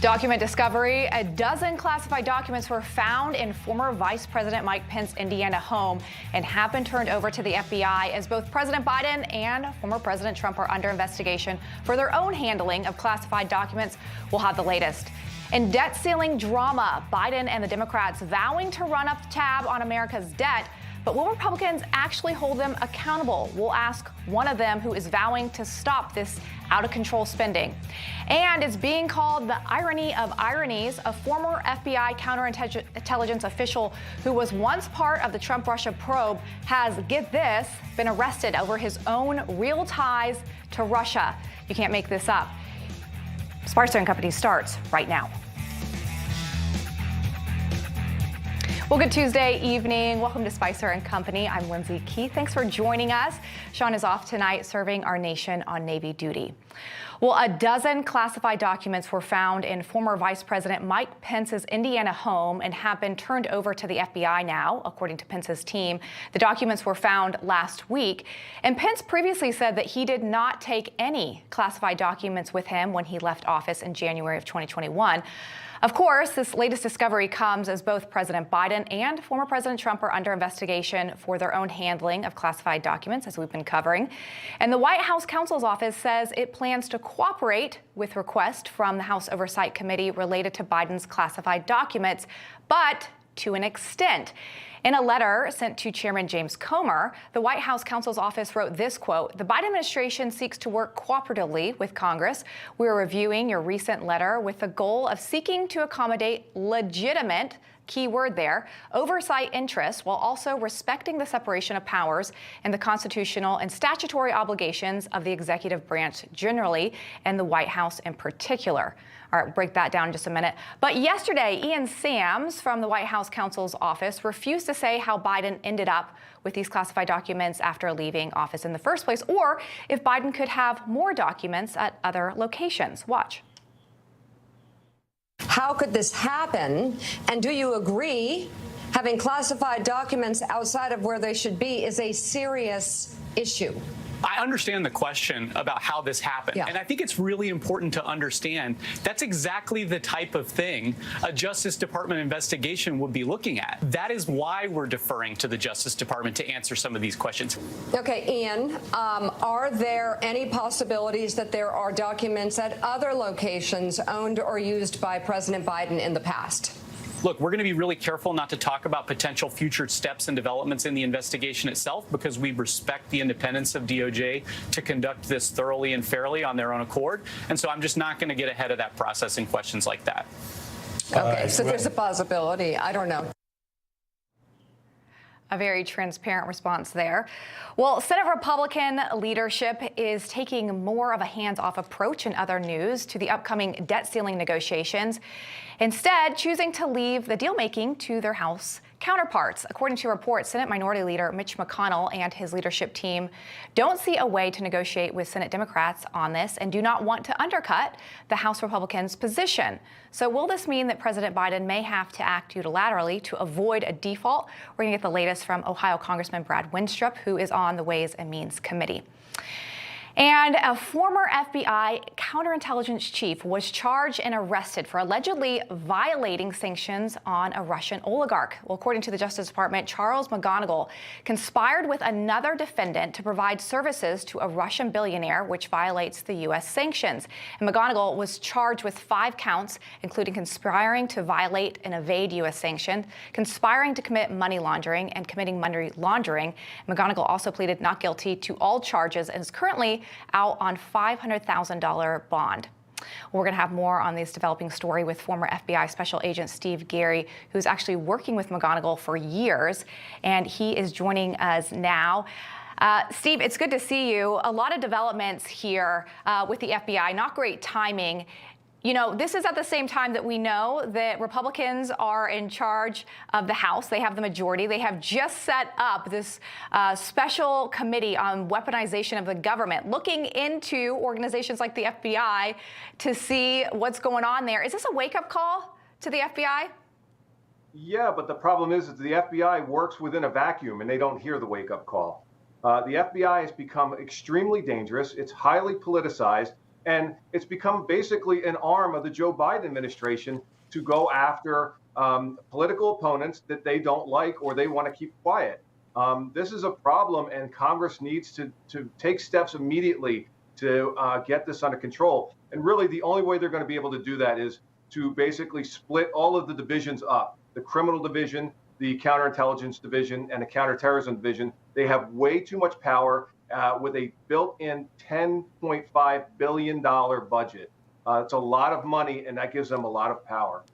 Document discovery. A dozen classified documents were found in former Vice President Mike Pence's Indiana home and have been turned over to the FBI as both President Biden and former President Trump are under investigation for their own handling of classified documents. We'll have the latest. In debt ceiling drama, Biden and the Democrats vowing to run up the tab on America's debt. But will Republicans actually hold them accountable? We'll ask one of them who is vowing to stop this out-of-control spending. And it's being called the irony of ironies. A former FBI counterintelligence official who was once part of the Trump-Russia probe has, get this, been arrested over his own real ties to Russia. You can't make this up. Spicer & Company starts right now. Well, good Tuesday evening. Welcome to Spicer & Company. I'm Lyndsay Keith. Thanks for joining us. Sean is off tonight serving our nation on Navy duty. Well, a dozen classified documents were found in former Vice President Mike Pence's Indiana home and have been turned over to the FBI now, according to Pence's team. The documents were found last week, and Pence previously said that he did not take any classified documents with him when he left office in January of 2021. Of course, this latest discovery comes as both President Biden and former President Trump are under investigation for their own handling of classified documents, as we've been covering. And the White House counsel's office says it plans to cooperate with requests from the House Oversight Committee related to Biden's classified documents, but to an extent. In a letter sent to Chairman James Comer, the White House counsel's office wrote this quote: "The Biden administration seeks to work cooperatively with Congress. We are reviewing your recent letter with the goal of seeking to accommodate legitimate," key word there, "oversight interests while also respecting the separation of powers and the constitutional and statutory obligations of the executive branch generally and the White House in particular." All right, break that down in just a minute. But yesterday, Ian Sams from the White House counsel's office refused to say how Biden ended up with these classified documents after leaving office in the first place, or if Biden could have more documents at other locations. Watch. How could this happen? And do you agree having classified documents outside of where they should be is a serious issue? I understand the question about how this happened. Yeah. And I think it's really important to understand that's exactly the type of thing a Justice Department investigation would be looking at. That is why we're deferring to the Justice Department to answer some of these questions. Okay, Ian, are there any possibilities that there are documents at other locations owned or used by President Biden in the past? Look, we're going to be really careful not to talk about potential future steps and developments in the investigation itself because we respect the independence of DOJ to conduct this thoroughly and fairly on their own accord. And so I'm just not going to get ahead of that process in questions like that. Okay, so there's a possibility. I don't know. A very transparent response there. Well, Senate Republican leadership is taking more of a hands-off approach in other news to the upcoming debt ceiling negotiations, instead choosing to leave the deal-making to their House counterparts. According to reports, Senate Minority Leader Mitch McConnell and his leadership team don't see a way to negotiate with Senate Democrats on this and do not want to undercut the House Republicans' position. So will this mean that President Biden may have to act unilaterally to avoid a default? We're going to get the latest from Ohio Congressman Brad Winstrup, who is on the Ways and Means Committee. And a former FBI counterintelligence chief was charged and arrested for allegedly violating sanctions on a Russian oligarch. Well, according to the Justice Department, Charles McGonigal conspired with another defendant to provide services to a Russian billionaire, which violates the U.S. sanctions. And McGonigal was charged with 5 counts, including conspiring to violate and evade U.S. sanctions, conspiring to commit money laundering, and committing money laundering. McGonigal also pleaded not guilty to all charges and is currently out on $500,000 bond. We're going to have more on this developing story with former FBI Special Agent Steve Gary, who's actually working with McGonigal for years, and he is joining us now. Steve, it's good to see you. A lot of developments here with the FBI, not great timing. You know, this is at the same time that we know that Republicans are in charge of the House. They have the majority. They have just set up this special committee on weaponization of the government, looking into organizations like the FBI to see what's going on there. Is this a wake-up call to the FBI? Yeah, but the problem is that the FBI works within a vacuum and they don't hear the wake-up call. The FBI has become extremely dangerous. It's highly politicized. And it's become basically an arm of the Joe Biden administration to go after political opponents that they don't like or they want to keep quiet. This is a problem, and Congress needs to take steps immediately to get this under control. And really, the only way they're going to be able to do that is to basically split all of the divisions up. The criminal division, the counterintelligence division, and the counterterrorism division. They have way too much power with a built-in $10.5 billion budget. It's a lot of money, and that gives them a lot of power.